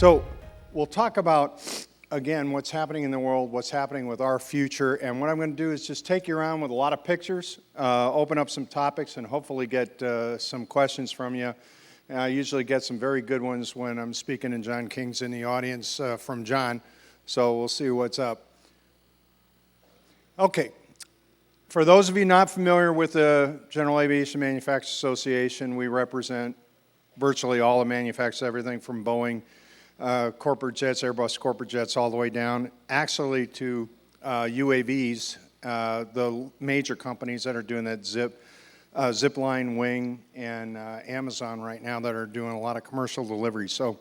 So we'll talk about, again, what's happening in the world, what's happening with our future, and what I'm going to do is just take you around with a lot of pictures, open up some topics, and hopefully get some questions from you. I usually get some very good ones when I'm speaking and John King's in the audience from John, so we'll see what's up. Okay. For those of you not familiar with the General Aviation Manufacturers Association, we represent virtually all the manufacturers, everything from Boeing, corporate jets, Airbus corporate jets, all the way down, actually to UAVs, the major companies that are doing that, Zipline, Wing, and Amazon right now that are doing a lot of commercial deliveries. So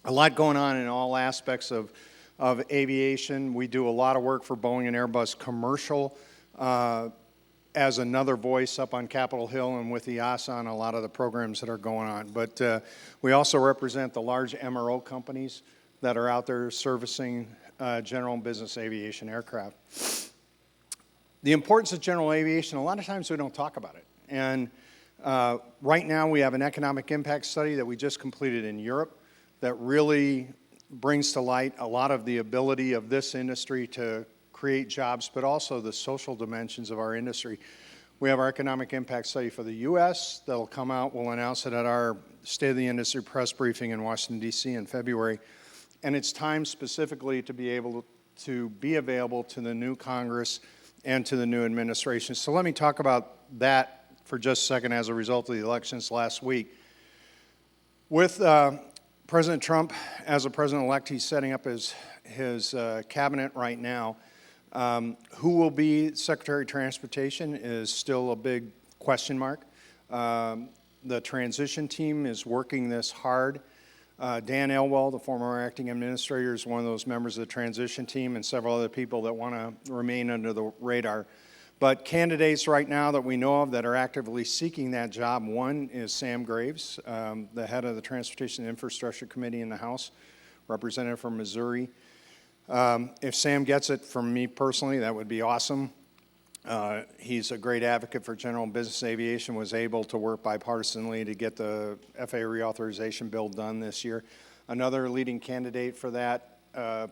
a lot going on in all aspects of aviation. We do a lot of work for Boeing and Airbus commercial, as another voice up on Capitol Hill and with EASA on a lot of the programs that are going on. But we also represent the large MRO companies that are out there servicing general and business aviation aircraft. The importance of general aviation, a lot of times we don't talk about it. And right now we have an economic impact study that we just completed in Europe that really brings to light a lot of the ability of this industry to create jobs, but also the social dimensions of our industry. We have our economic impact study for the U.S. that'll come out. We'll announce it at our State of the Industry press briefing in Washington, D.C. in February. And it's timed specifically to be able to be available to the new Congress and to the new administration. So let me talk about that for just a second as a result of the elections last week. With President Trump as a president-elect, he's setting up his cabinet right now. Who will be Secretary of Transportation is still a big question mark. The transition team is working this hard. Dan Elwell, the former acting administrator, is one of those members of the transition team, and several other people that want to remain under the radar. But candidates right now that we know of that are actively seeking that job, one is Sam Graves, the head of the Transportation and Infrastructure Committee in the House, representative from Missouri. If Sam gets it from me personally, that would be awesome. He's a great advocate for general business aviation, was able to work bipartisanly to get the FAA reauthorization bill done this year. Another leading candidate for that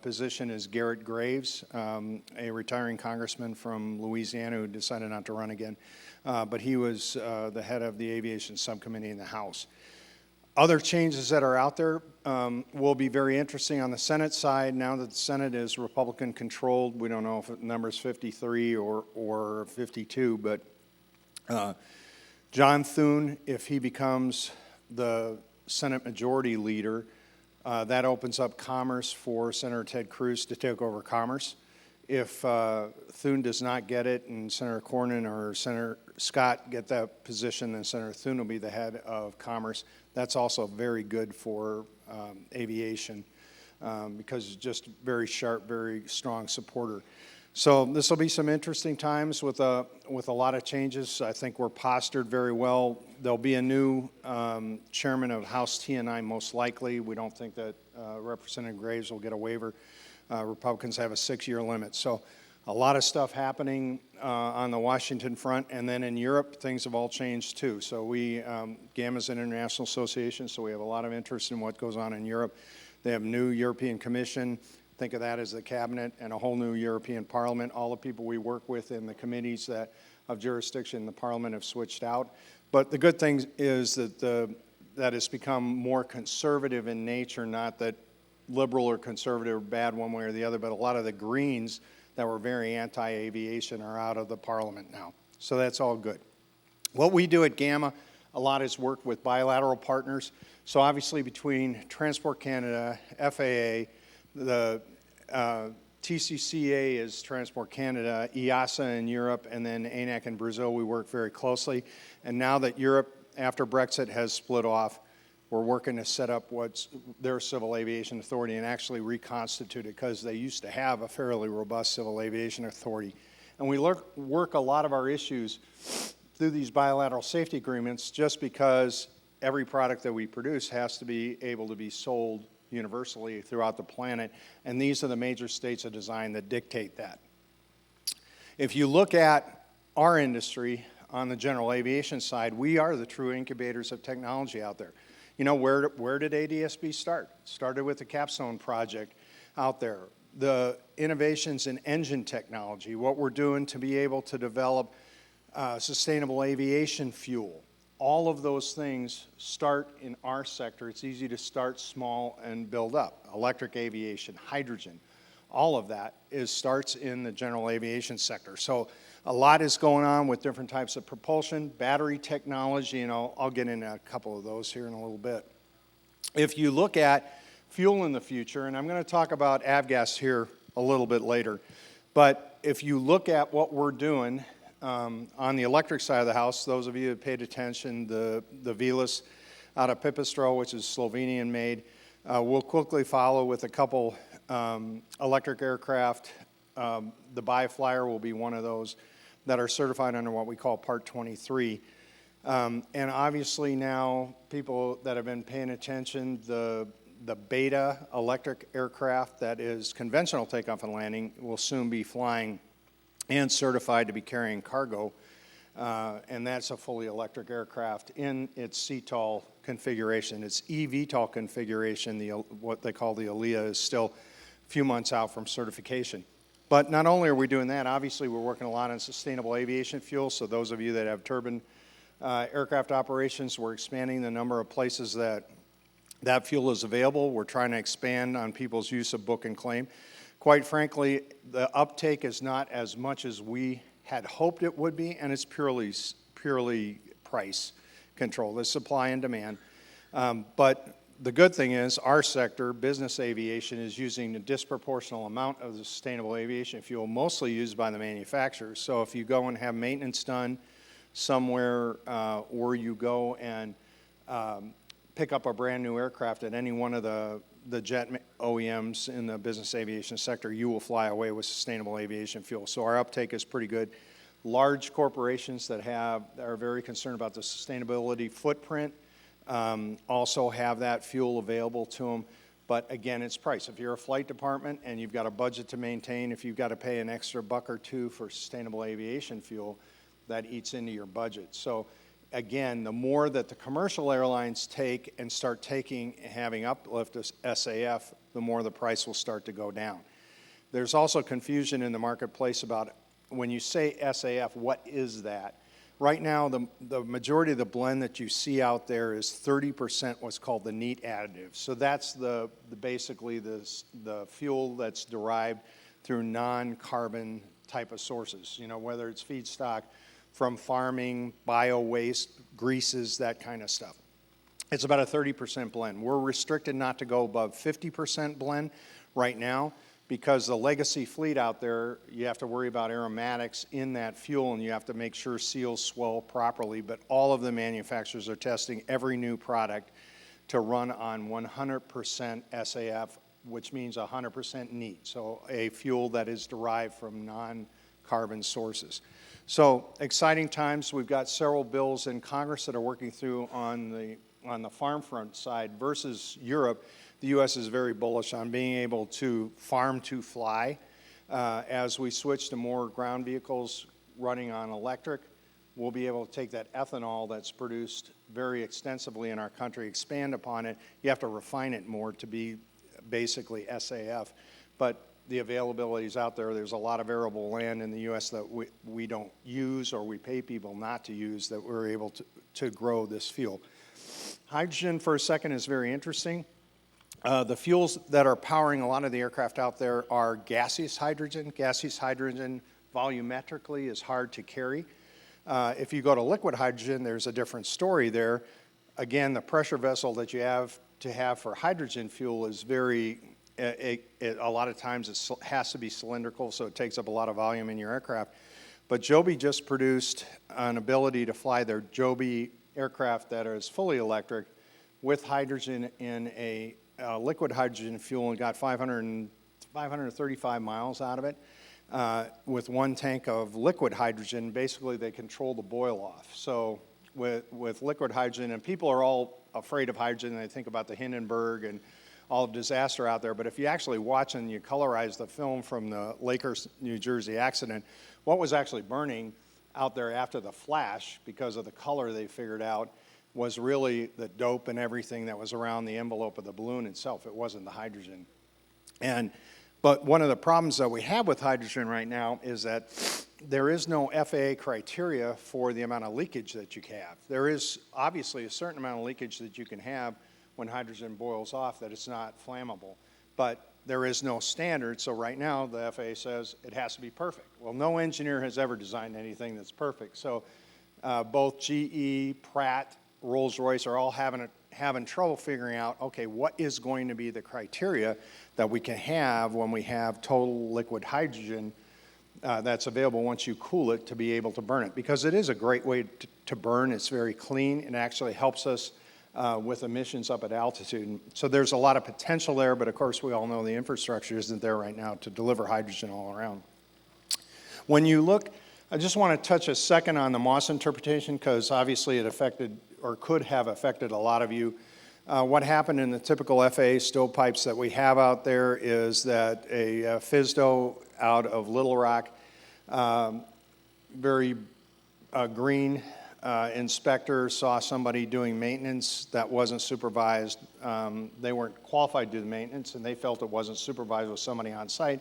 position is Garrett Graves, a retiring congressman from Louisiana who decided not to run again. But he was the head of the aviation subcommittee in the House. Other changes that are out there will be very interesting on the Senate side. Now that the Senate is Republican-controlled, we don't know if the number is 53 or 52, but John Thune, if he becomes the Senate Majority Leader, that opens up commerce for Senator Ted Cruz to take over commerce. If Thune does not get it and Senator Cornyn or Senator Scott get that position, then Senator Thune will be the head of commerce. That's also very good for aviation because he's just very sharp, very strong supporter. So this will be some interesting times with a lot of changes. I think we're postured very well. There'll be a new chairman of House T&I most likely. We don't think that Representative Graves will get a waiver. Republicans have a 6-year limit. So a lot of stuff happening on the Washington front, and then in Europe, things have all changed too. So GAMA's an international association, so we have a lot of interest in what goes on in Europe. They have a new European Commission. Think of that as the cabinet and a whole new European Parliament. All the people we work with in the committees that of jurisdiction in the Parliament have switched out. But the good thing is that it's become more conservative in nature, not that liberal or conservative or bad one way or the other, but a lot of the Greens that were very anti-aviation are out of the Parliament now. So that's all good. What we do at GAMA, a lot is work with bilateral partners. So obviously between Transport Canada, FAA, the TCCA is Transport Canada, EASA in Europe, and then ANAC in Brazil, we work very closely. And now that Europe, after Brexit, has split off, we're working to set up what's their civil aviation authority and actually reconstitute it because they used to have a fairly robust civil aviation authority. And we work a lot of our issues through these bilateral safety agreements just because every product that we produce has to be able to be sold universally throughout the planet, and these are the major states of design that dictate that. If you look at our industry on the general aviation side, we are the true incubators of technology out there. You know, where did ADSB start? It started with the Capstone project out there. The innovations in engine technology, what we're doing to be able to develop sustainable aviation fuel. All of those things start in our sector. It's easy to start small and build up. Electric aviation, hydrogen, all of that starts in the general aviation sector. So a lot is going on with different types of propulsion, battery technology, and I'll get into a couple of those here in a little bit. If you look at fuel in the future, and I'm going to talk about avgas here a little bit later, but if you look at what we're doing on the electric side of the house, those of you that paid attention, the Velis out of Pipistrel, which is Slovenian made, we'll quickly follow with a couple electric aircraft. The Bioflyer will be one of those that are certified under what we call Part 23. And obviously now, people that have been paying attention, the Beta electric aircraft that is conventional takeoff and landing will soon be flying and certified to be carrying cargo. And that's a fully electric aircraft in its CTOL configuration. Its eVTOL configuration, what they call the ALIA, is still a few months out from certification. But not only are we doing that, obviously we're working a lot on sustainable aviation fuel. So those of you that have turbine aircraft operations, we're expanding the number of places that fuel is available. We're trying to expand on people's use of book and claim. Quite frankly, the uptake is not as much as we had hoped it would be, and it's purely price control. There's supply and demand. But the good thing is our sector, business aviation, is using a disproportional amount of the sustainable aviation fuel, mostly used by the manufacturers. So if you go and have maintenance done somewhere, or you go and pick up a brand new aircraft at any one of the jet OEMs in the business aviation sector, you will fly away with sustainable aviation fuel. So our uptake is pretty good. Large corporations that are very concerned about the sustainability footprint also have that fuel available to them. But again, it's price. If you're a flight department and you've got a budget to maintain, if you've got to pay an extra $1 or $2 for sustainable aviation fuel, that eats into your budget. So again, the more that the commercial airlines take and start having uplift as SAF, the more the price will start to go down. There's also confusion in the marketplace about when you say SAF, what is that? Right now, the majority of the blend that you see out there is 30% what's called the neat additive. So that's basically the fuel that's derived through non-carbon type of sources, whether it's feedstock from farming, bio-waste, greases, that kind of stuff. It's about a 30% blend. We're restricted not to go above 50% blend right now because the legacy fleet out there, you have to worry about aromatics in that fuel and you have to make sure seals swell properly. But all of the manufacturers are testing every new product to run on 100% SAF, which means 100% neat. So a fuel that is derived from non-carbon sources. So exciting times. We've got several bills in Congress that are working through on the farm front side versus Europe. The U.S. is very bullish on being able to farm to fly. As we switch to more ground vehicles running on electric, we'll be able to take that ethanol that's produced very extensively in our country, expand upon it. You have to refine it more to be basically SAF. But the availability is out there. There's a lot of arable land in the U.S. that we don't use or we pay people not to use that we're able to grow this fuel. Hydrogen, for a second, is very interesting. The fuels that are powering a lot of the aircraft out there are gaseous hydrogen. Gaseous hydrogen volumetrically is hard to carry. If you go to liquid hydrogen, there's a different story there. Again, the pressure vessel that you have to have for hydrogen fuel is very a lot of times it has to be cylindrical, so it takes up a lot of volume in your aircraft. But Joby just produced an ability to fly their Joby aircraft that is fully electric with hydrogen in a liquid hydrogen fuel and got 535 miles out of it with one tank of liquid hydrogen. Basically, they control the boil off. So with liquid hydrogen, and people are all afraid of hydrogen, they think about the Hindenburg and all the disaster out there, but if you actually watch and you colorize the film from the Lakers, New Jersey accident, what was actually burning out there after the flash, because of the color they figured out, was really the dope and everything that was around the envelope of the balloon itself. It wasn't the hydrogen. But one of the problems that we have with hydrogen right now is that there is no FAA criteria for the amount of leakage that you can have. There is obviously a certain amount of leakage that you can have when hydrogen boils off that it's not flammable. But there is no standard, so right now the FAA says it has to be perfect. Well, no engineer has ever designed anything that's perfect. So both GE, Pratt, Rolls-Royce are all having trouble figuring out, okay, what is going to be the criteria that we can have when we have total liquid hydrogen that's available once you cool it to be able to burn it. Because it is a great way to burn. It's very clean and actually helps us with emissions up at altitude. So there's a lot of potential there, but of course we all know the infrastructure isn't there right now to deliver hydrogen all around. When you look, I just want to touch a second on the Moss interpretation because obviously it affected or could have affected a lot of you. What happened in the typical FAA stovepipes that we have out there is that a FSDO out of Little Rock, very green inspector saw somebody doing maintenance that wasn't supervised. They weren't qualified to do the maintenance and they felt it wasn't supervised with somebody on site.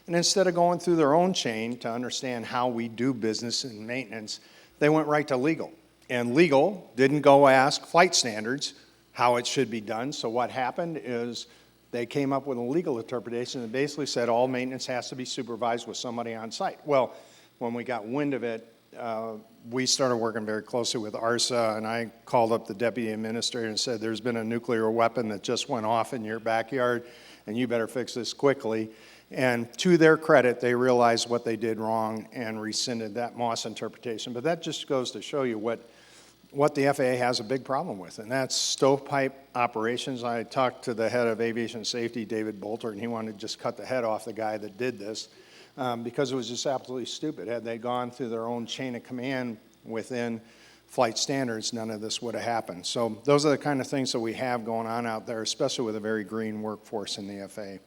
And instead of going through their own chain to understand how we do business and maintenance, they went right to legal. And legal didn't go ask flight standards how it should be done. So what happened is they came up with a legal interpretation that basically said all maintenance has to be supervised with somebody on site. Well, when we got wind of it, we started working very closely with ARSA, and I called up the deputy administrator and said, there's been a nuclear weapon that just went off in your backyard, and you better fix this quickly. And to their credit, they realized what they did wrong and rescinded that Moss interpretation. But that just goes to show you what the FAA has a big problem with, and that's stovepipe operations. I talked to the head of aviation safety, David Bolter, and he wanted to just cut the head off the guy that did this because it was just absolutely stupid. Had they gone through their own chain of command within flight standards, none of this would have happened. So those are the kind of things that we have going on out there, especially with a very green workforce in the FAA.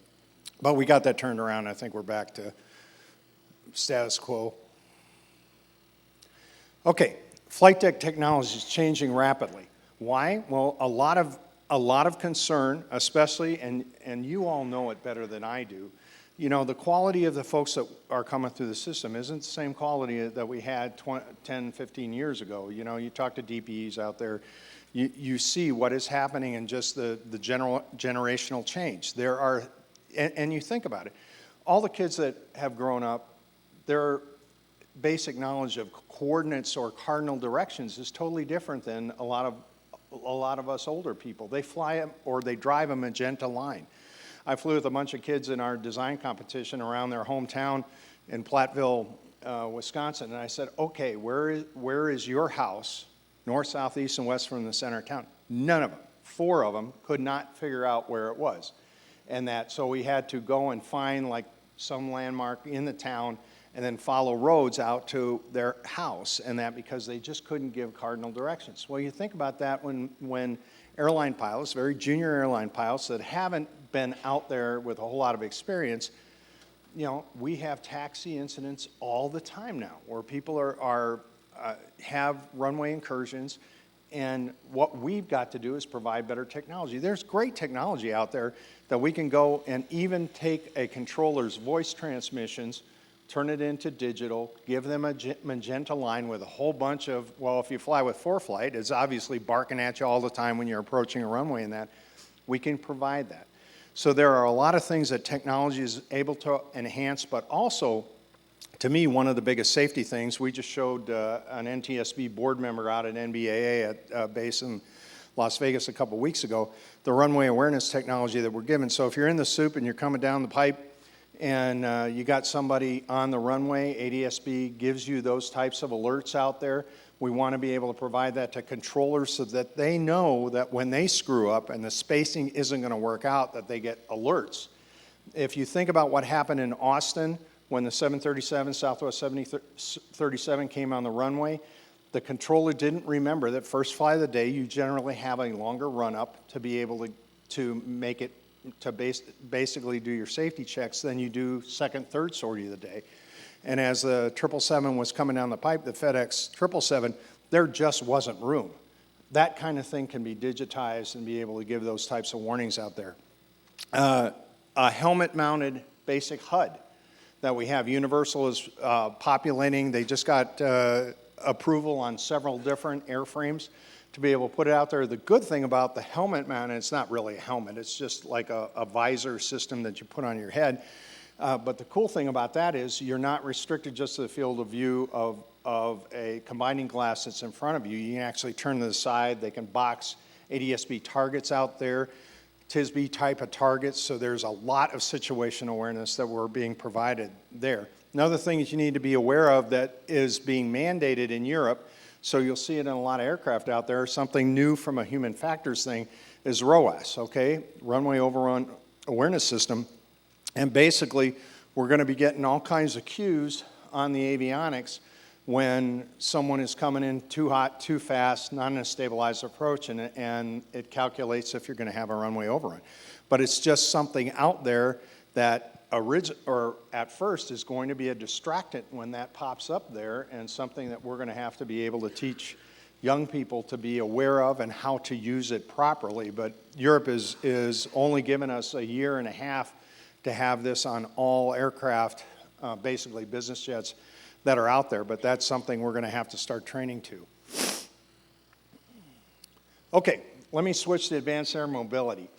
But we got that turned around. I think we're back to status quo. Okay, flight deck technology is changing rapidly. Why? Well, a lot of concern, especially, and you all know it better than I do. You know, the quality of the folks that are coming through the system isn't the same quality that we had 10, 15 years ago. You know, you talk to DPEs out there, you see what is happening in just the generational change. There are, and you think about it, all the kids that have grown up, their basic knowledge of coordinates or cardinal directions is totally different than a lot of us older people. They fly or they drive a magenta line. I flew with a bunch of kids in our design competition around their hometown in Platteville, Wisconsin, and I said, okay, where is your house, north, south, east, and west from the center of town? None of them, 4 of them, could not figure out where it was. And so we had to go and find like some landmark in the town and then follow roads out to their house, and that because they just couldn't give cardinal directions. Well, you think about that when airline pilots, very junior airline pilots that haven't been out there with a whole lot of experience, you know, we have taxi incidents all the time now where people have runway incursions, and what we've got to do is provide better technology. There's great technology out there that we can go and even take a controller's voice transmissions, turn it into digital, give them a magenta line with a whole bunch of, well, if you fly with ForeFlight, it's obviously barking at you all the time when you're approaching a runway and that. We can provide that. So there are a lot of things that technology is able to enhance, but also, to me, one of the biggest safety things, we just showed an NTSB board member out at NBAA at base in Las Vegas a couple weeks ago, the runway awareness technology that we're given. So if you're in the soup and you're coming down the pipe and you got somebody on the runway, ADSB gives you those types of alerts out there. We want to be able to provide that to controllers so that they know that when they screw up and the spacing isn't going to work out, that they get alerts. If you think about what happened in Austin when the 737, Southwest 737 came on the runway, the controller didn't remember that first flight of the day, you generally have a longer run-up to be able to make it, to basically do your safety checks than you do second, third sortie of the day. And as the 777 was coming down the pipe, the FedEx 777, there just wasn't room. that kind of thing can be digitized and be able to give those types of warnings out there. A helmet-mounted basic HUD that we have. Universal is populating. They just got approval on several different airframes to be able to put it out there. The good thing about the helmet mount, it's not really a helmet, it's just like a visor system that you put on your head. But the cool thing about that is you're not restricted just to the field of view of a combining glass that's in front of you. You can actually turn to the side. They can box ADS-B targets out there, TISB type of targets, so there's a lot of situation awareness that we're being provided there. Another thing that you need to be aware of that is being mandated in Europe, so you'll see it in a lot of aircraft out there, something new from a human factors thing is ROAS, okay? Runway Overrun Awareness System. And basically, we're going to be getting all kinds of cues on the avionics when someone is coming in too hot, too fast, not in a stabilized approach, and it calculates if you're going to have a runway overrun. But it's just something out there that at first is going to be a distractant when that pops up there, and something that we're going to have to be able to teach young people to be aware of and how to use it properly. But Europe is only giving us a year and a half to have this on all aircraft, basically business jets, that are out there, but that's something we're going to have to start training to. Okay, let me switch to advanced air mobility.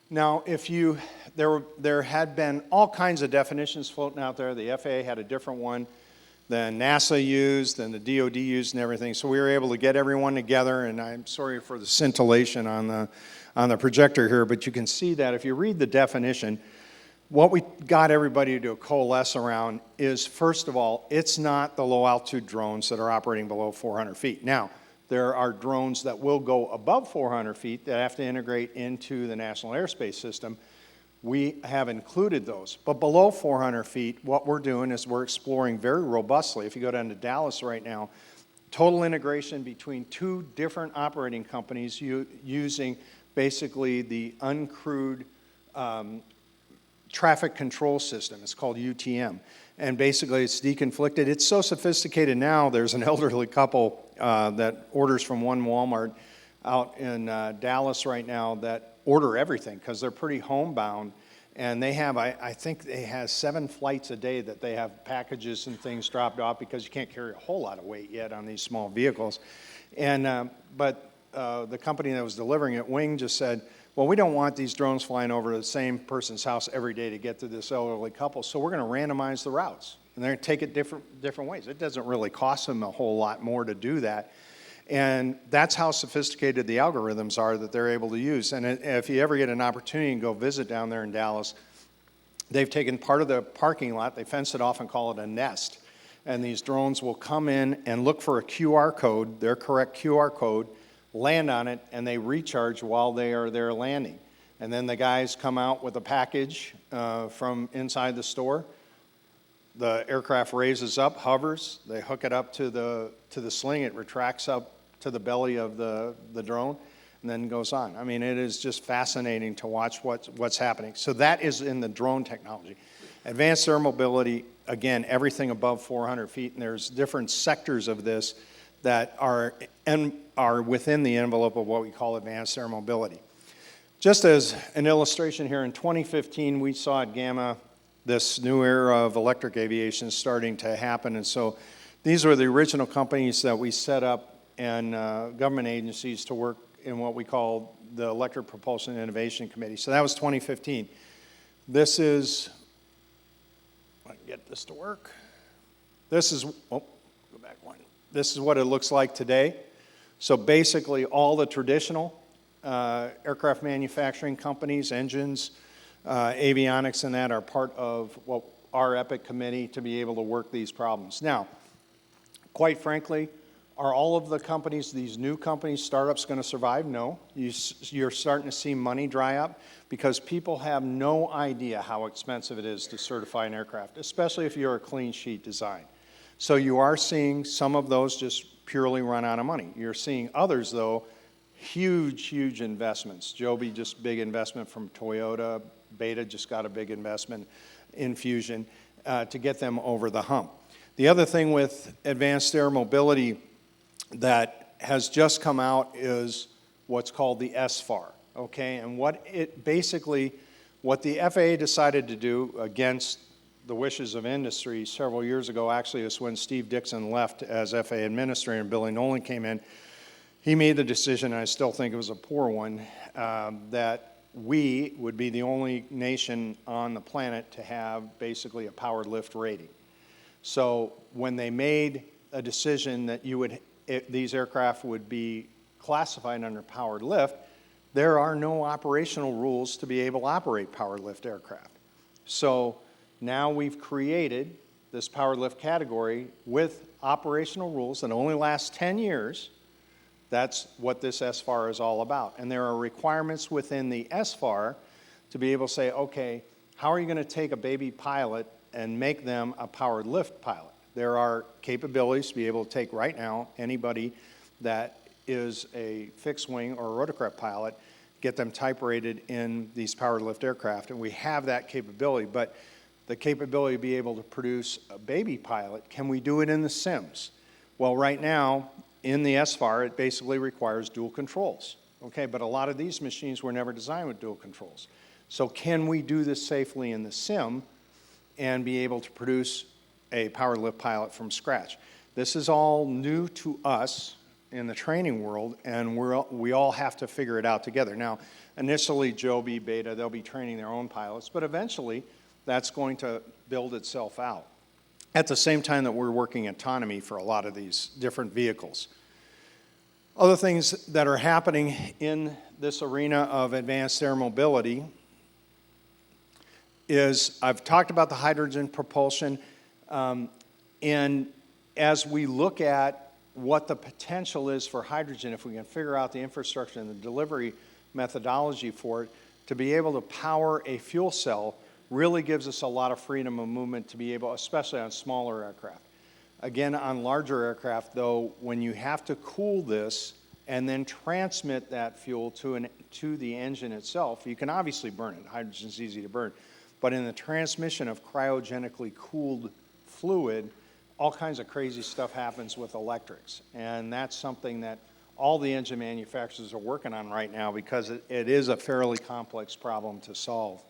Now, there had been all kinds of definitions floating out there. The FAA had a different one than NASA used, and the DoD used, and everything. So we were able to get everyone together, and I'm sorry for the scintillation on the projector here, but you can see that if you read the definition, what we got everybody to coalesce around is, first of all, it's not the low-altitude drones that are operating below 400 feet. Now, there are drones that will go above 400 feet that have to integrate into the National Airspace System. We have included those. But below 400 feet, what we're doing is we're exploring very robustly. If you go down to Dallas right now, total integration between two different operating companies using basically the uncrewed traffic control system. It's called UTM. And basically it's deconflicted. It's so sophisticated now, there's an elderly couple that orders from one Walmart out in Dallas right now that order everything because they're pretty homebound. And they have, I think they have 7 flights a day that they have packages and things dropped off because you can't carry a whole lot of weight yet on these small vehicles. And but the company that was delivering it, Wing, just said, well, we don't want these drones flying over the same person's house every day to get to this elderly couple, so we're going to randomize the routes. And they're going to take it different ways. It doesn't really cost them a whole lot more to do that. And that's how sophisticated the algorithms are that they're able to use. And if you ever get an opportunity and go visit down there in Dallas, they've taken part of the parking lot, they fence it off and call it a nest. And these drones will come in and look for a QR code, their correct QR code, land on it, and they recharge while they are there landing. And then the guys come out with a package from inside the store. The aircraft raises up, hovers, they hook it up to the sling, it retracts up to the belly of the drone, and then goes on. I mean, it is just fascinating to watch what's happening. So that is in the drone technology. Advanced air mobility, again, everything above 400 feet, and there's different sectors of this that are within the envelope of what we call advanced air mobility. Just as an illustration here, in 2015, we saw at Gamma this new era of electric aviation starting to happen. And so these were the original companies that we set up and government agencies to work in what we call the Electric Propulsion Innovation Committee. So that was 2015. This is, if I can get this to work. This is, oh, go back one. This is what it looks like today. So basically all the traditional aircraft manufacturing companies, engines, avionics and that are part of what our EPIC committee to be able to work these problems. Now, quite frankly, are all of the companies, these new companies, startups, going to survive? No. You're starting to see money dry up because people have no idea how expensive it is to certify an aircraft, especially if you're a clean sheet design. So you are seeing some of those just purely run out of money. You're seeing others, though, huge investments. Joby, just big investment from Toyota. Beta just got a big investment in Fusion to get them over the hump. The other thing with advanced air mobility that has just come out is what's called the SFAR, okay? And what the FAA decided to do against the wishes of industry several years ago, actually it's when Steve Dixon left as FAA administrator and Billy Nolan came in, he made the decision, and I still think it was a poor one, that we would be the only nation on the planet to have basically a powered lift rating. So when they made a decision that these aircraft would be classified under powered lift, there are no operational rules to be able to operate powered lift aircraft. So now we've created this powered lift category with operational rules that only last 10 years. That's what this SFAR is all about. And there are requirements within the SFAR to be able to say, okay, how are you going to take a baby pilot and make them a powered lift pilot? There are capabilities to be able to take right now anybody that is a fixed wing or a rotorcraft pilot, get them type rated in these powered lift aircraft, and we have that capability. But the capability to be able to produce a baby pilot, can we do it in the sims? Well, right now, in the SFAR, it basically requires dual controls, okay? But a lot of these machines were never designed with dual controls. So can we do this safely in the sim and be able to produce a powered lift pilot from scratch? This is all new to us in the training world, and we all have to figure it out together. Now, initially, Joby, Beta, they'll be training their own pilots, but eventually, that's going to build itself out. At the same time that we're working autonomy for a lot of these different vehicles. Other things that are happening in this arena of advanced air mobility is, I've talked about the hydrogen propulsion, and as we look at what the potential is for hydrogen, if we can figure out the infrastructure and the delivery methodology for it, to be able to power a fuel cell really gives us a lot of freedom of movement to be able, especially on smaller aircraft. Again, on larger aircraft, though, when you have to cool this and then transmit that fuel to the engine itself, you can obviously burn it. Hydrogen's easy to burn. But in the transmission of cryogenically cooled fluid, all kinds of crazy stuff happens with electrics. And that's something that all the engine manufacturers are working on right now because it is a fairly complex problem to solve.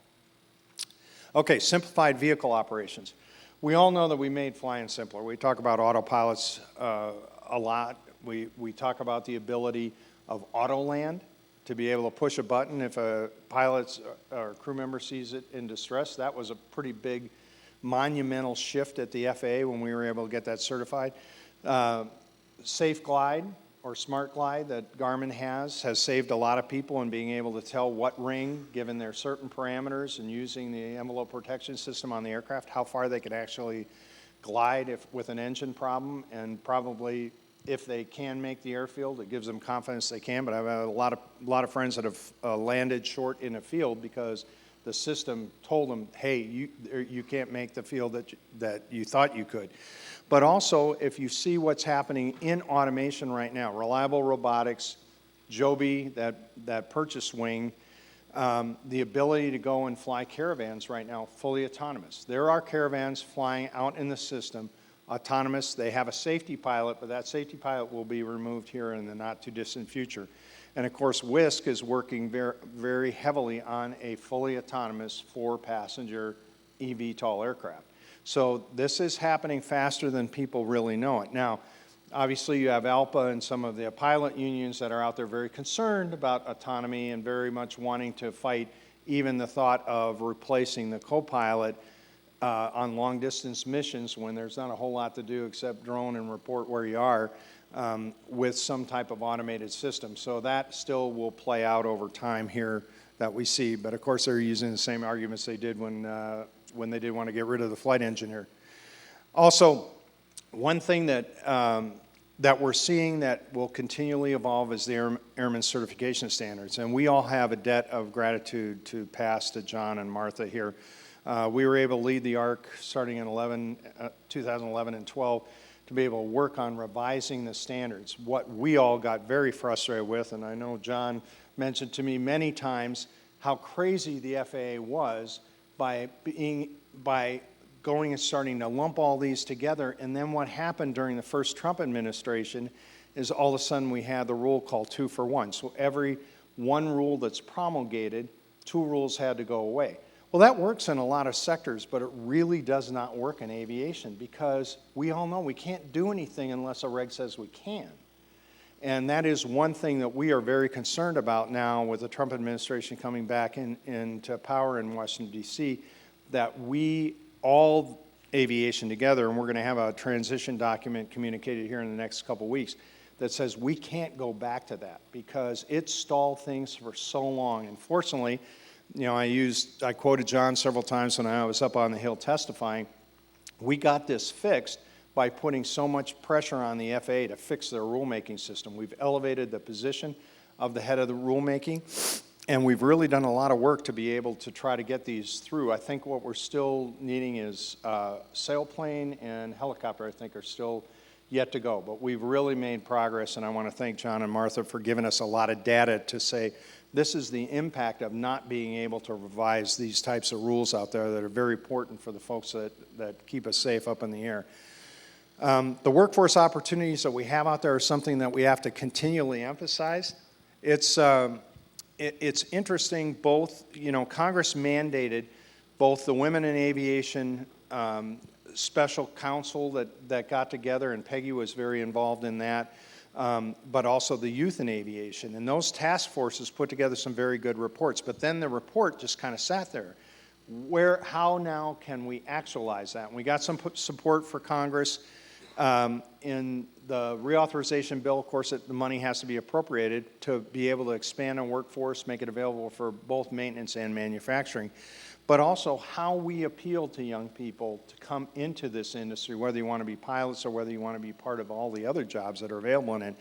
Okay, simplified vehicle operations. We all know that we made flying simpler. We talk about autopilots a lot. We talk about the ability of auto-land, to be able to push a button if a pilot or crew member sees it in distress. That was a pretty big monumental shift at the FAA when we were able to get that certified. Safe Glide or Smart Glide that Garmin has saved a lot of people in being able to tell what ring, given their certain parameters and using the envelope protection system on the aircraft, how far they could actually glide with an engine problem, and probably if they can make the airfield, it gives them confidence they can. But I've had a lot of friends that have landed short in a field because the system told them, hey, you can't make the field that you thought you could. But also, if you see what's happening in automation right now, Reliable Robotics, Joby, that purchase wing, the ability to go and fly caravans right now, fully autonomous. There are caravans flying out in the system, autonomous. They have a safety pilot, but that safety pilot will be removed here in the not-too-distant future. And of course, Wisk is working very, very heavily on a fully autonomous 4-passenger eVTOL aircraft. So this is happening faster than people really know it. Now, obviously you have ALPA and some of the pilot unions that are out there very concerned about autonomy and very much wanting to fight even the thought of replacing the co-pilot on long-distance missions when there's not a whole lot to do except drone and report where you are with some type of automated system. So that still will play out over time here that we see. But of course, they're using the same arguments they did when they did want to get rid of the flight engineer. Also, one thing that we're seeing that will continually evolve is the airman certification standards. And we all have a debt of gratitude to John and Martha here. We were able to lead the ARC starting in 2011 and 12 to be able to work on revising the standards. What we all got very frustrated with, and I know John mentioned to me many times how crazy the FAA was by going and starting to lump all these together. And then what happened during the first Trump administration is all of a sudden we had the rule called 2 for 1. So every one rule that's promulgated, 2 rules had to go away. Well, that works in a lot of sectors, but it really does not work in aviation because we all know we can't do anything unless a reg says we can. And that is one thing that we are very concerned about now with the Trump administration coming back into power in Washington, D.C., that we all aviation together, and we're going to have a transition document communicated here in the next couple weeks that says we can't go back to that because it stalled things for so long. And fortunately, you know, I quoted John several times when I was up on the Hill testifying. We got this fixed by putting so much pressure on the FAA to fix their rulemaking system. We've elevated the position of the head of the rulemaking, and we've really done a lot of work to be able to try to get these through. I think what we're still needing is sailplane and helicopter, I think, are still yet to go. But we've really made progress, and I want to thank John and Martha for giving us a lot of data to say this is the impact of not being able to revise these types of rules out there that are very important for the folks that keep us safe up in the air. The workforce opportunities that we have out there are something that we have to continually emphasize. It's interesting, both, you know, Congress mandated both the Women in Aviation special counsel that got together, and Peggy was very involved in that, but also the Youth in Aviation. And those task forces put together some very good reports, but then the report just kind of sat there. How now can we actualize that? And we got some support for Congress. In the reauthorization bill, of course, the money has to be appropriated to be able to expand on workforce, make it available for both maintenance and manufacturing, but also how we appeal to young people to come into this industry, whether you want to be pilots or whether you want to be part of all the other jobs that are available in it,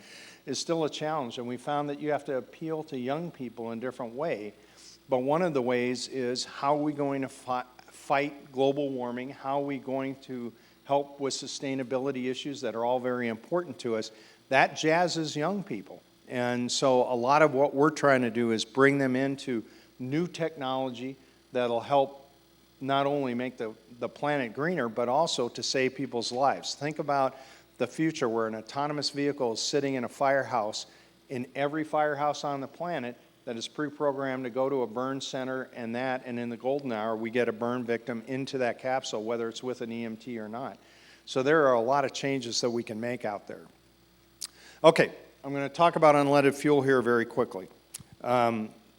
is still a challenge. And we found that you have to appeal to young people in a different way. But one of the ways is how are we going to fight global warming? How are we going to help with sustainability issues that are all very important to us? That jazzes young people. And so a lot of what we're trying to do is bring them into new technology that'll help not only make the planet greener, but also to save people's lives. Think about the future where an autonomous vehicle is sitting in a firehouse, in every firehouse on the planet, that is pre-programmed to go to a burn center, and in the golden hour, we get a burn victim into that capsule, whether it's with an EMT or not. So there are a lot of changes that we can make out there. Okay, I'm going to talk about unleaded fuel here very quickly.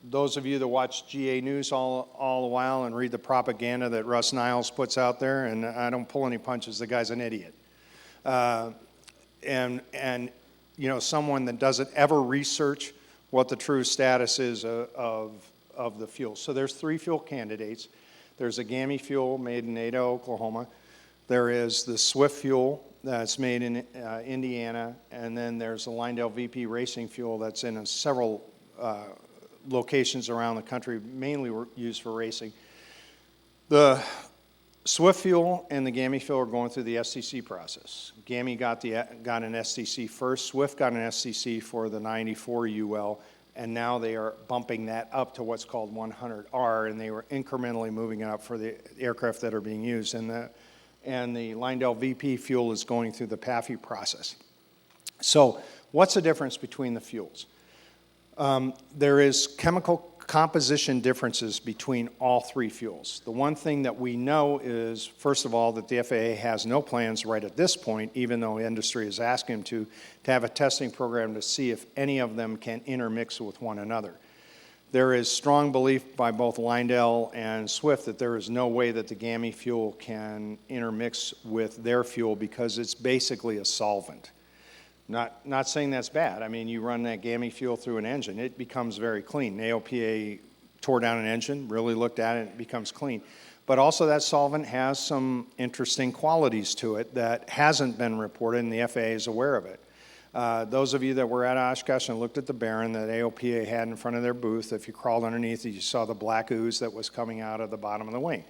Those of you that watch GA News all the while and read the propaganda that Russ Niles puts out there, and I don't pull any punches, the guy's an idiot. And you know, someone that doesn't ever research what the true status is of the fuel. So there's 3 fuel candidates. There's a GAMI fuel made in Ada, Oklahoma. There is the Swift fuel that's made in Indiana, and then there's the Lyndale VP racing fuel that's in several locations around the country, mainly used for racing. The Swift fuel and the GAMI fuel are going through the STC process. GAMI got an STC first. Swift got an STC for the 94 UL, and now they are bumping that up to what's called 100R, and they were incrementally moving it up for the aircraft that are being used. And the Lyndale VP fuel is going through the PAFI process. So what's the difference between the fuels? There is chemical composition differences between all 3 fuels. The one thing that we know is, first of all, that the FAA has no plans right at this point, even though industry is asking them to have a testing program to see if any of them can intermix with one another. There is strong belief by both Lyndale and Swift that there is no way that the GAMI fuel can intermix with their fuel because it's basically a solvent. Not saying that's bad. I mean, you run that GAMI fuel through an engine, it becomes very clean. AOPA tore down an engine, really looked at it, it becomes clean. But also that solvent has some interesting qualities to it that hasn't been reported, and the FAA is aware of it. Those of you that were at Oshkosh and looked at the Baron that AOPA had in front of their booth, if you crawled underneath it, you saw the black ooze that was coming out of the bottom of the wing.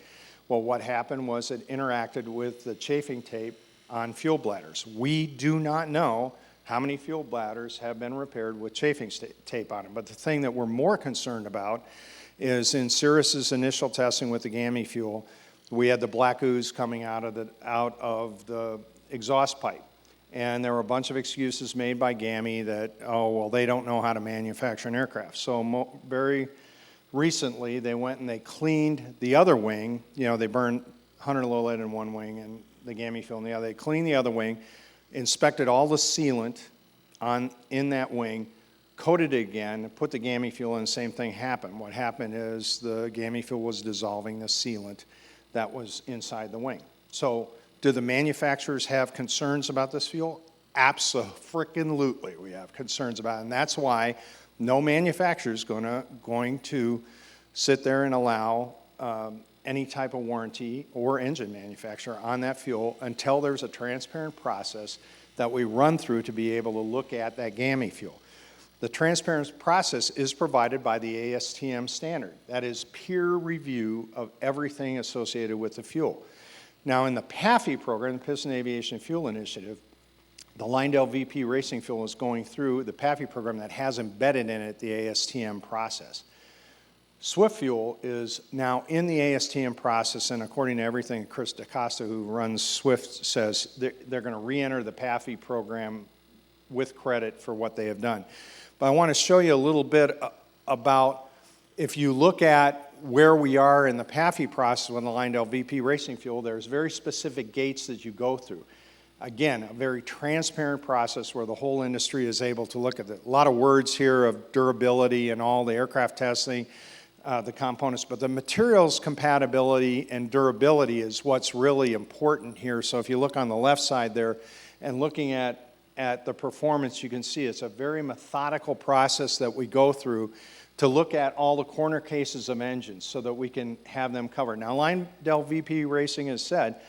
Well, what happened was it interacted with the chafing tape on fuel bladders. We do not know how many fuel bladders have been repaired with chafing tape on them. But the thing that we're more concerned about is in Cirrus's initial testing with the GAMI fuel, we had the black ooze coming out of the exhaust pipe. And there were a bunch of excuses made by GAMI that, oh, well, they don't know how to manufacture an aircraft. So very recently, they went and they cleaned the other wing. You know, they burned 100 low lead in one wing and the GAMI fuel in the other. They cleaned the other wing, inspected all the sealant in that wing, coated it again, put the GAMI fuel in, the same thing happened. What happened is the GAMI fuel was dissolving the sealant that was inside the wing. So do the manufacturers have concerns about this fuel? Abso-frickin-lutely we have concerns about it. And that's why no manufacturer is going to sit there and allow any type of warranty or engine manufacturer on that fuel until there's a transparent process that we run through to be able to look at that GAMI fuel. The transparent process is provided by the ASTM standard. That is peer review of everything associated with the fuel. Now in the PAFI program, the Piston Aviation Fuel Initiative, the Lyndale VP Racing Fuel is going through the PAFI program that has embedded in it the ASTM process. Swift Fuel is now in the ASTM process, and according to everything Chris DaCosta, who runs Swift, says, they're going to re-enter the PAFI program with credit for what they have done. But I want to show you a little bit about, if you look at where we are in the PAFI process with the Lyndale VP Racing Fuel, there's very specific gates that you go through. Again, a very transparent process where the whole industry is able to look at it. A lot of words here of durability and all the aircraft testing, the components, but the materials compatibility and durability is what's really important here. So if you look on the left side there and looking at the performance, you can see it's a very methodical process that we go through to look at all the corner cases of engines so that we can have them covered. Now, Lyndale VP Racing has said,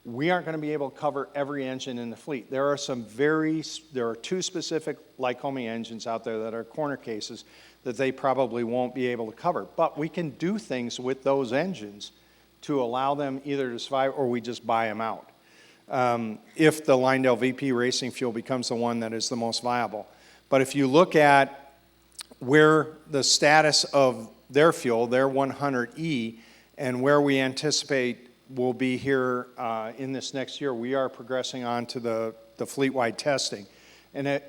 we aren't going to be able to cover every engine in the fleet. There are two specific Lycoming engines out there that are corner cases that they probably won't be able to cover. But we can do things with those engines to allow them either to survive or we just buy them out. If the Lyndale VP Racing Fuel becomes the one that is the most viable. But if you look at where the status of their fuel, their 100E, and where we anticipate will be here in this next year, we are progressing on to the fleet-wide testing. And I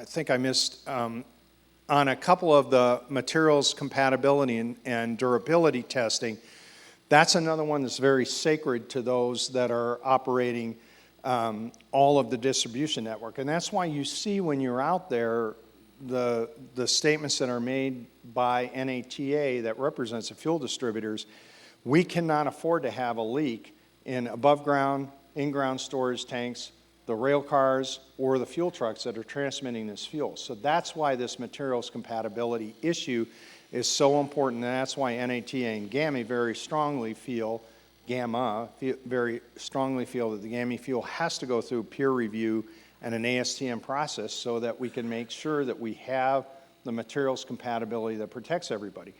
think I missed, on a couple of the materials compatibility and durability testing, that's another one that's very sacred to those that are operating all of the distribution network. And that's why you see when you're out there the statements that are made by NATA that represents the fuel distributors. We cannot afford to have a leak in above ground, in-ground storage tanks, the rail cars, or the fuel trucks that are transmitting this fuel. So that's why this materials compatibility issue is so important, and that's why NATA and GAMI very strongly feel that the GAMI fuel has to go through peer review and an ASTM process so that we can make sure that we have the materials compatibility that protects everybody.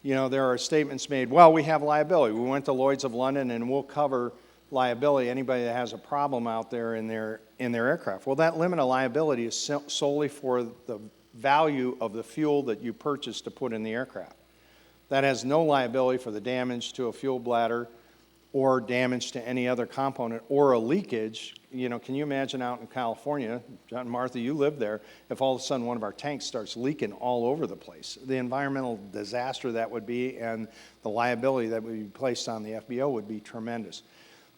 You know, there are statements made, well, we have liability. We went to Lloyd's of London and we'll cover liability, anybody that has a problem out there in their aircraft. Well, that limit of liability is solely for the value of the fuel that you purchased to put in the aircraft. That has no liability for the damage to a fuel bladder or damage to any other component or a leakage. You know, can you imagine out in California, John and Martha, you live there, if all of a sudden one of our tanks starts leaking all over the place, the environmental disaster that would be and the liability that would be placed on the FBO would be tremendous.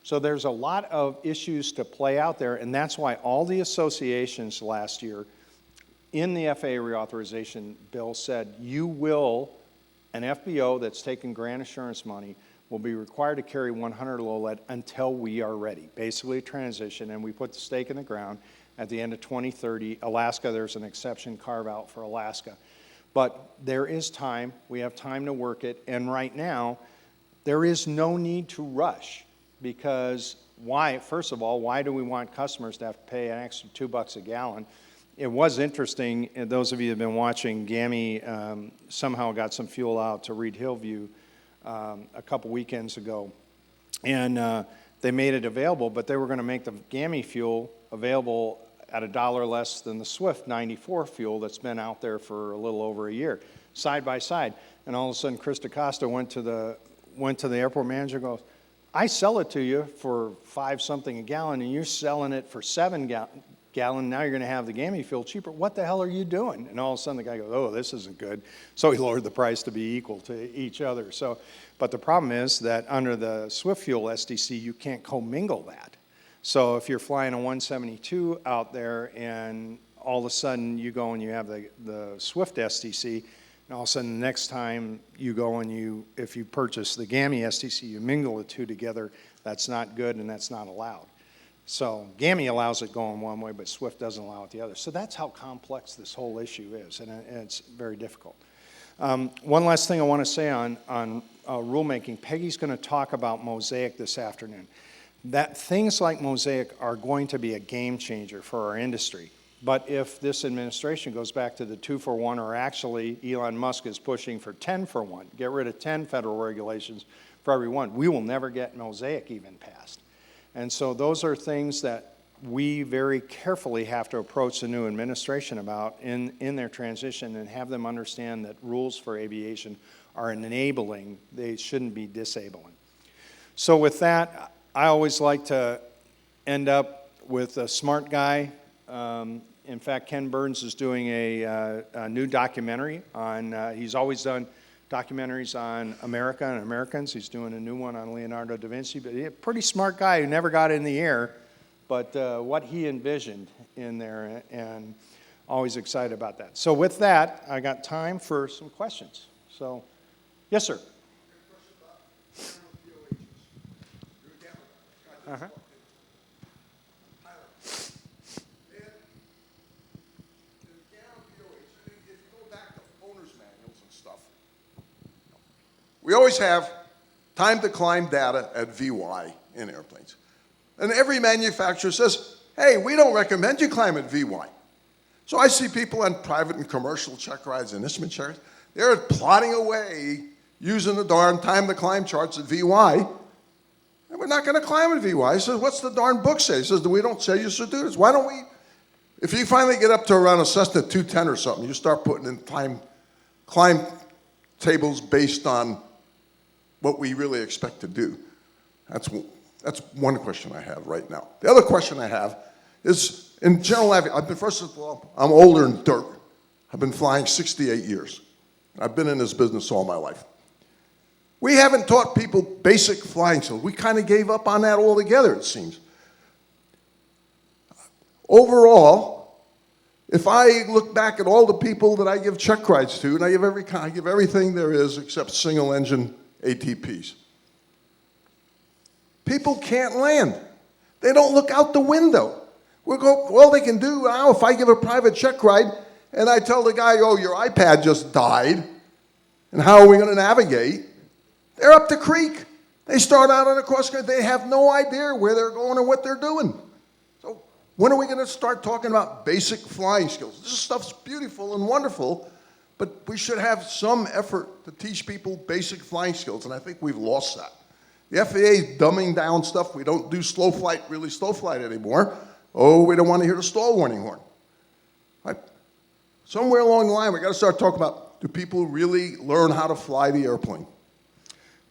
So there's a lot of issues to play out there, and that's why all the associations last year in the FAA reauthorization bill said an FBO that's taking grant assurance money will be required to carry 100 low lead until we are ready. Basically a transition, and we put the stake in the ground at the end of 2030. Alaska, there's an exception carve out for Alaska. But there is time, we have time to work it, and right now, there is no need to rush because first of all, why do we want customers to have to pay an extra $2 a gallon? It was interesting, and those of you who have been watching, GAMI somehow got some fuel out to Reed Hillview a couple weekends ago, and they made it available, but they were going to make the GAMI fuel available at $1 less than the Swift 94 fuel that's been out there for a little over a year, side by side. And all of a sudden, Chris DaCosta went to the airport manager and goes, I sell it to you for 5 something a gallon, and you're selling it for 7 gallon. Now you're going to have the gamma fuel cheaper. What the hell are you doing? And all of a sudden the guy goes, oh, this isn't good. So he lowered the price to be equal to each other. So, but the problem is that under the Swift Fuel SDC, you can't commingle that. So if you're flying a 172 out there and all of a sudden you go and you have the Swift SDC, and all of a sudden the next time you go and if you purchase the GAMI SDC, you mingle the two together, that's not good and that's not allowed. So GAMI allows it going one way, but Swift doesn't allow it the other. So that's how complex this whole issue is, and it's very difficult. One last thing I want to say on rulemaking. Peggy's going to talk about Mosaic this afternoon. That things like Mosaic are going to be a game changer for our industry. But if this administration goes back to the 2-for-1, or actually Elon Musk is pushing for 10-for-1, get rid of 10 federal regulations for every one, we will never get Mosaic even passed. And so those are things that we very carefully have to approach the new administration about in their transition, and have them understand that rules for aviation are enabling, they shouldn't be disabling. So with that, I always like to end up with a smart guy. In fact, Ken Burns is doing a new documentary on, he's always done documentaries on America and Americans. He's doing a new one on Leonardo da Vinci, but he's a pretty smart guy who never got in the air, but what he envisioned in there, and always excited about that. So with that, I got time for some questions. So, yes, sir. Uh-huh. We always have time to climb data at VY in airplanes. And every manufacturer says, hey, we don't recommend you climb at VY. So I see people on private and commercial check rides and instrument checks, they're plotting away using the darn time to climb charts at VY. And we're not going to climb at VY. He says, what's the darn book say? He says, we don't say you should do this. Why don't we, if you finally get up to around a Cessna 210 or something, you start putting in climb tables based on what we really expect to do. That's one question I have right now. The other question I have is, in general aviation, first of all, I'm older than dirt. I've been flying 68 years. I've been in this business all my life. We haven't taught people basic flying skills. We kind of gave up on that altogether, it seems. Overall, if I look back at all the people that I give check rides to, and I give everything there is except single engine ATPs. People can't land. They don't look out the window. All they can do now, if I give a private check ride and I tell the guy, oh, your iPad just died, and how are we going to navigate? They're up the creek. They start out on a cross country. They have no idea where they're going or what they're doing. So when are we going to start talking about basic flying skills? This stuff's beautiful and wonderful, but we should have some effort to teach people basic flying skills, and I think we've lost that. The FAA is dumbing down stuff. We don't do really slow flight anymore. Oh, we don't want to hear the stall warning horn. Right? Somewhere along the line, we've got to start talking about, do people really learn how to fly the airplane?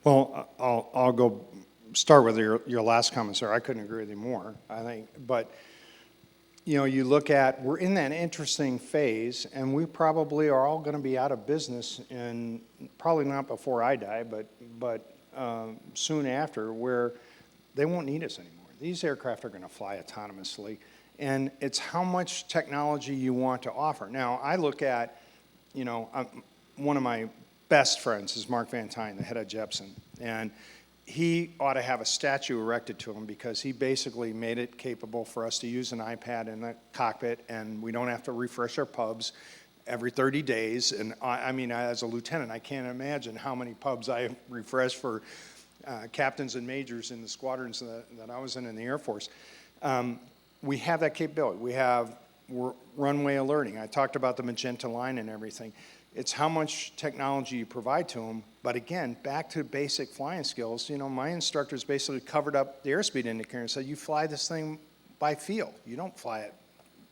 Well, I'll go start with your last comment, sir. I couldn't agree with you more, I think. But, you know, you look at, we're in that interesting phase, and we probably are all going to be out of business, and probably not before I die, but soon after, where they won't need us anymore. These aircraft are going to fly autonomously, and it's how much technology you want to offer. Now, I look at, you know, one of my best friends is Mark Van Tine, the head of Jepson, and he ought to have a statue erected to him because he basically made it capable for us to use an iPad in the cockpit, and we don't have to refresh our pubs every 30 days. And I mean, as a lieutenant, I can't imagine how many pubs I have refreshed for captains and majors in the squadrons that I was in the Air Force. We have that capability. We have runway alerting. I talked about the magenta line and everything. It's how much technology you provide to them. But again, back to basic flying skills, you know, my instructors basically covered up the airspeed indicator and said, you fly this thing by feel. You don't fly it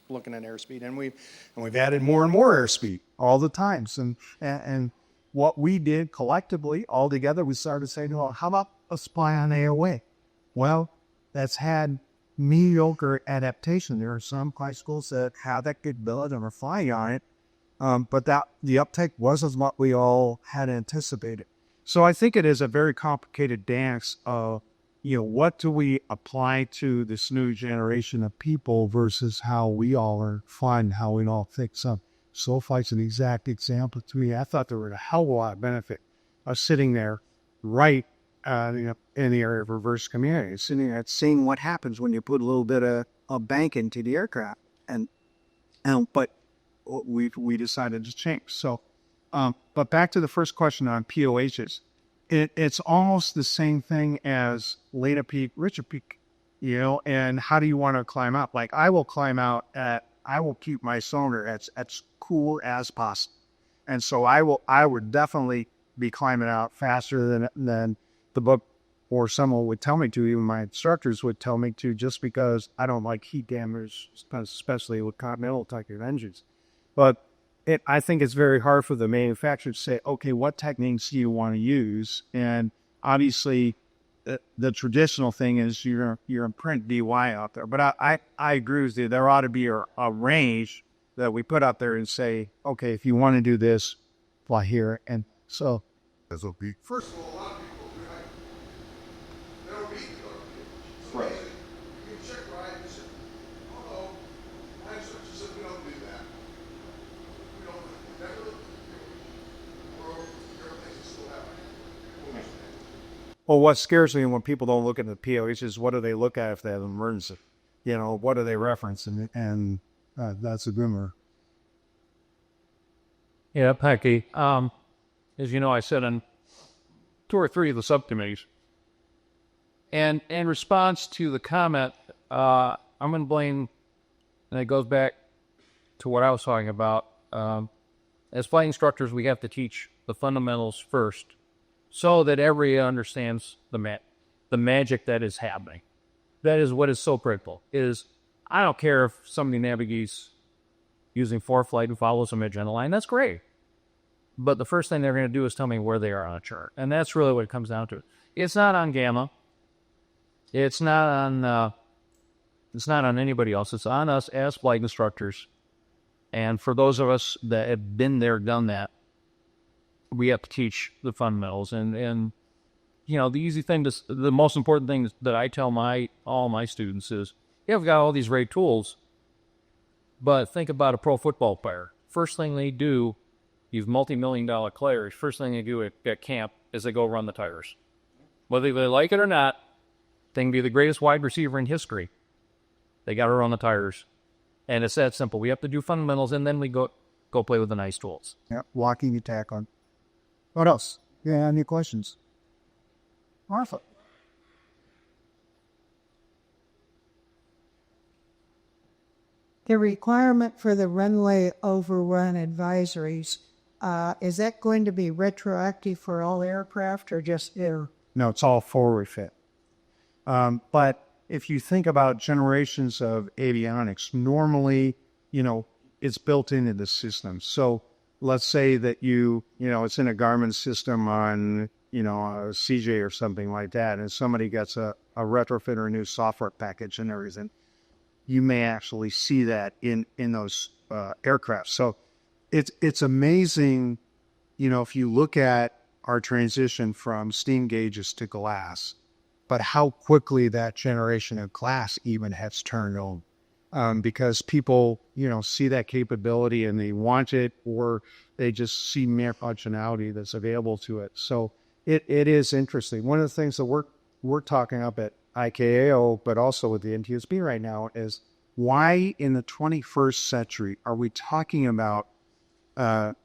looking at airspeed. And we've added more and more airspeed all the times. And what we did collectively, all together, we started saying, well, how about a spy on AOA. Well, that's had mediocre adaptation. There are some high schools that have that capability and are flying on it, but that the uptake wasn't what we all had anticipated. So I think it is a very complicated dance of, what do we apply to this new generation of people versus how we all are fun, how we all think some. SoFi's an exact example to me. I thought there were a hell of a lot of benefit of sitting there right in the area of reverse community, sitting there seeing what happens when you put a little bit of a bank into the aircraft. But we decided to change. So, but back to the first question on POHs. It's almost the same thing as later peak, richer peak, and how do you want to climb up? Like I will climb out I will keep my cylinder as cool as possible. And so I would definitely be climbing out faster than the book or someone would tell me to, even my instructors would tell me to, just because I don't like heat damage, especially with continental type of engines. But I think it's very hard for the manufacturer to say, okay, what techniques do you want to use? And obviously, the traditional thing is you're imprint DY out there. But I agree with you. There ought to be a range that we put out there and say, okay, if you want to do this, fly here. And so That's okay. First of all, a lot of people do that. They don't read the articles. Right. You can check right and say, oh no, my instructor said we don't do that. We don't never look at the or airplanes that still have it. well, what scares me when people don't look at the POH is what do they look at if they have an emergency? What do they reference? And that's a boomer. Yeah, Pecky. As you know, I said on 2 or 3 of the subcommittees. And in response to the comment, I'm going to blame, and it goes back to what I was talking about. As flight instructors, we have to teach the fundamentals first so that everyone understands the magic that is happening. That is what is so critical. I don't care if somebody navigates using ForeFlight and follows a magenta line. That's great. But the first thing they're going to do is tell me where they are on a chart. And that's really what it comes down to. It's not on Gamma. It's not on anybody else. It's on us as flight instructors. And for those of us that have been there, done that, we have to teach the fundamentals. And the easy thing, the most important thing that I tell all my students is, yeah, we've got all these great tools, but think about a pro football player. First thing they do, these multi-million-dollar players, first thing they do at camp is they go run the tires. Whether they like it or not, they can be the greatest wide receiver in history. They got to run the tires. And it's that simple. We have to do fundamentals, and then we go play with the nice tools. Yeah, walking attack on. What else? Yeah, any questions? Martha. The requirement for the runway overrun advisories, is that going to be retroactive for all aircraft or just air? No, it's all forward fit. But if you think about generations of avionics, normally, it's built into the system. So let's say that it's in a Garmin system on, a CJ or something like that, and somebody gets a retrofit or a new software package and everything. You may actually see that in those aircraft. So it's amazing, if you look at our transition from steam gauges to glass, but how quickly that generation of glass even has turned on. Because people, see that capability and they want it, or they just see mere functionality that's available to it. So it is interesting. One of the things that we're talking up at ICAO, but also with the NTSB right now, is why in the 21st century are we talking about a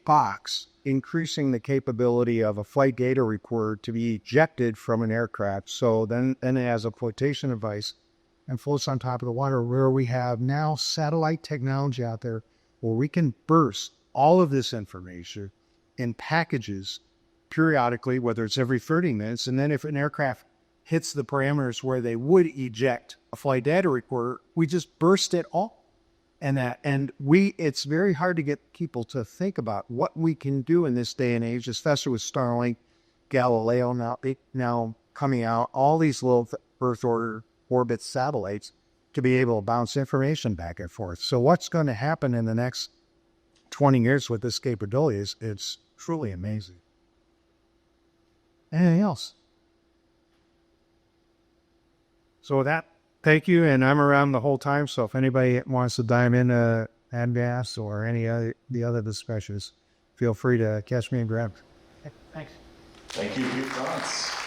box increasing the capability of a flight data recorder to be ejected from an aircraft, so then it has a flotation device and floats on top of the water, where we have now satellite technology out there where we can burst all of this information in packages periodically, whether it's every 30 minutes, and then if an aircraft hits the parameters where they would eject a flight data recorder, we just burst it all. It's very hard to get people to think about what we can do in this day and age, especially with Starlink Galileo now coming out, all these little Earth orbit satellites to be able to bounce information back and forth. So what's going to happen in the next 20 years with this capability is it's truly amazing. Anything else? So with that, thank you, and I'm around the whole time, so if anybody wants to dive into ADVAS or any other the other discussions, feel free to catch me and grab. Thanks. Thank you, Bunce.